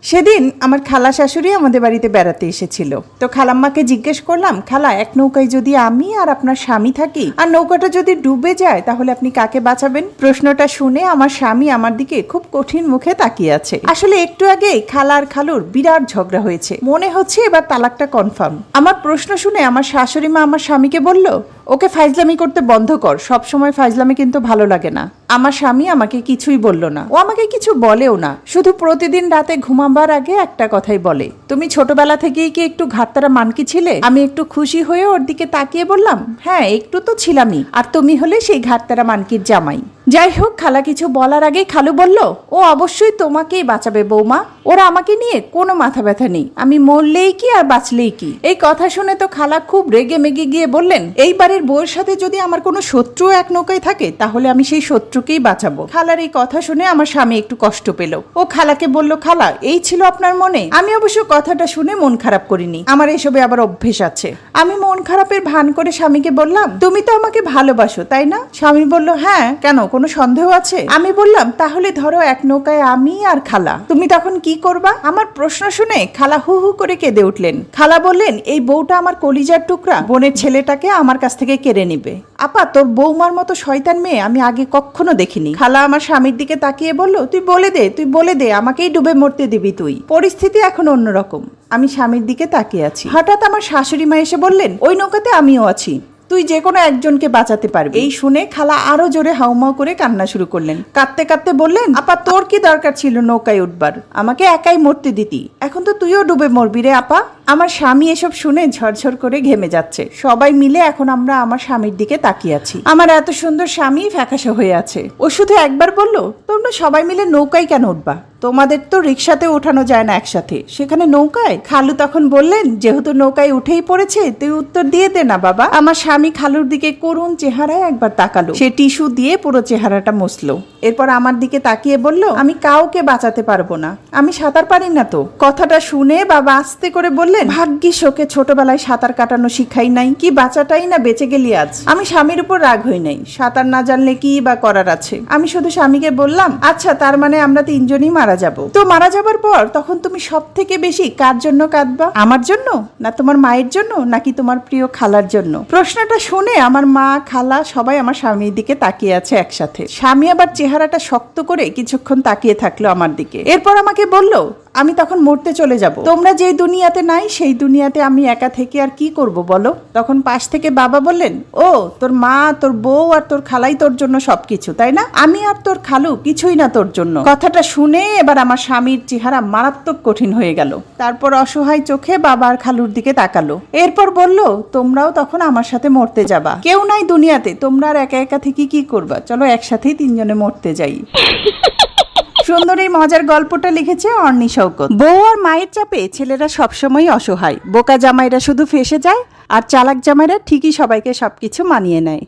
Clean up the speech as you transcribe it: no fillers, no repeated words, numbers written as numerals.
সেদিন আমার খালা শাশুড়ি আমাদের বাড়িতে বেড়াতে এসেছিল। তো খালাম্মাকে জিজ্ঞেস করলাম, খালা, এক নৌকায় যদি আমি আর আপনার স্বামী থাকি আর নৌকাটা যদি ডুবে যায় তাহলে আপনি কাকে বাঁচাবেন? প্রশ্নটা শুনে আমার স্বামী আমার দিকে খুব কঠিন মুখে তাকিয়ে আছে। আসলে একটু আগে খালা আর খালুর বিরাট ঝগড়া হয়েছে, মনে হচ্ছে এবার তালাকটা কনফার্ম। আমার প্রশ্ন শুনে আমার শাশুড়ি মা আমার স্বামীকে বলল, ওকে ফাইজলামি করতে বন্ধ কর, সব সময় ফাইজলামি কিন্তু ভালো লাগে না। আমার স্বামী আমাকে কিছুই বলল না, ও আমাকে কিছু বলেও না, শুধু প্রতিদিন রাতে ঘুমাবার আগে একটা কথাই বলে, তুমি ছোটবেলা থেকেই কি একটু ঘাটতারা মানকি ছিলে? আমি একটু খুশি হয়ে ওর দিকে তাকিয়ে বললাম, হ্যাঁ একটু তো ছিলামই, আর তুমি হলে সেই ঘাটতারা মানকির জামাই। যাই হোক, খালা কিছু বলার আগেই খালু বলল, ও অবশ্যই তোমাকেই বাঁচাবে বৌমা, ওরা আমাকে নিয়ে কোনো মাথা ব্যথা নেই, আমি মরলেই কি আর বাঁচলেই কি। এই কথা শুনে তো খালা খুব রেগে মেগে গিয়ে বললেন, এই বাড়ির বউয়ের সাথে যদি আমার কোনো শত্রু এক নৌকায় থাকে তাহলে আমি সেই শত্রুকেই বাঁচাবো। খালার এই কথা শুনে আমার স্বামী একটু কষ্ট পেল। ও খালাকে বলল, খালা এই ছিল আপনার মনে? আমি অবশ্য কথাটা শুনে মন খারাপ করিনি, আমার এসবে আবার অভ্যেস আছে। আমি মন খারাপের ভান করে স্বামীকে বললাম, তুমি তো আমাকে ভালোবাসো তাই না? স্বামী বলল, হ্যাঁ, কেন কোনো সন্দেহ আছে? আমি বললাম, তাহলে ধরো এক নৌকায় আমি আর খালা, তুমি তখন কি করবা? আমার প্রশ্ন শুনে খালা হু হু করে কেঁদে উঠলেন। খালা বললেন, এই বউটা আমার কলিজার টুকরা, বোনের ছেলেটাকে আমার কাছ থেকে কেড়ে নিবে। আপা, তোর বৌমার মতো শয়তান মেয়ে আমি আগে কখনো দেখিনি। খালা আমার স্বামীর দিকে তাকিয়ে বলল, তুই বলে দে, আমাকেই ডুবে মরতে দিবি তুই? পরিস্থিতি এখন অন্যরকম। আমি স্বামীর দিকে তাকিয়ে আছি। হঠাৎ আমার শাশুড়ি মা এসে বললেন, ওই নৌকাতে আমিও আছি, তুই যে কোনো একজনকে বাঁচাতে পারবি। এই শুনে খালা আরো জোরে হাউমাউ করে কান্না শুরু করলেন। কাঁদতে কাঁদতে বললেন, আপা তোর কি দরকার ছিল নৌকায় উঠবার? আমাকে একাই মরতে দিতি, এখন তো তুইও ডুবে মরবি রে আপা। আমার স্বামী এসব শুনে ঝরঝর করে ঘেমে যাচ্ছে। সবাই মিলে এখন আমরা আমার স্বামীর দিকে তাকিয়ে আছি। আমার এত সুন্দর স্বামী ফ্যাকাশে হয়ে আছে। ও শুধু একবার বলল, তোমরা সবাই মিলে নৌকায় কেন উঠবা? তোমাদের তো রিক্সাতে ওঠানো যায় না একসাথে, সেখানে নৌকায়? খালু তখন বললেন, যেহেতু নৌকায় উঠেই পড়েছে তুই উত্তর দিয়ে দে না বাবা। আমার স্বামী খালুর দিকে করুণ চেহারায় একবার তাকালো, সে টিস্যু দিয়ে পুরো চেহারাটা মুছলো। এরপর আমার দিকে তাকিয়ে বলল, আমি কাউকে বাঁচাতে পারবো না, আমি সাঁতার পারি না তো। কথাটা শুনে বাবা আস্তে করে বললেন, ভাগ্যিস ওকে ছোটবেলায় সাঁতার কাটানো শিখাই নাই, কি বাঁচাটাই না বেঁচে গেলি আজ। আমি স্বামীর উপর রাগ হই নাই, সাঁতার না জানলে কি বা করার আছে। আমি শুধু স্বামীকে বললাম, আচ্ছা তার মানে আমরা তিনজনই মারা যাব। তো মারা যাবার পর তখন তুমি সব থেকে বেশি কার জন্য কাঁদবা? আমার জন্য, না তোমার মায়ের জন্য, নাকি তোমার প্রিয় খালার জন্য? প্রশ্নটা শুনে আমার মা, খালা সবাই আমার স্বামীর দিকে তাকিয়ে আছে একসাথে। স্বামী আবার চেহারাটা শক্ত করে কিছুক্ষণ তাকিয়ে থাকলো আমার দিকে। এরপর আমাকে বলল, আমি তখন মরতে চলে যাব। তোমরা যেই দুনিয়াতে নাই সেই দুনিয়াতে আমি একা থেকে আর কি করব বলো? তখন পাশ থেকে বাবা বললেন, ও তোর মা, তোর বউ আর তোর খালাই তোর জন্য সবকিছু, তাই না? আমি আর তোর খালু কিছুই না তোর জন্য। কথাটা শুনে এবার আমার স্বামীর চেহারা মারাত্মক কঠিন হয়ে গেল। তারপর অসহায় চোখে বাবা আর খালুর দিকে তাকালো। এরপর বলল, তোমরাও তখন আমার সাথে মরতে যাবা, কেউ নাই দুনিয়াতে, তোমরা আর একা একা থেকে কি করবা? চলো একসাথেই তিনজনে মরতে যাই। সুন্দর এই মজার গল্পটা লিখেছে অর্ণি শওকত। বউ আর মায়ের চাপে ছেলেরা সবসময় অসহায়, বোকা জামাইরা শুধু ফেঁসে যায়, আর চালাক জামাইরা ঠিকই সবাইকে সবকিছু মানিয়ে নেয়।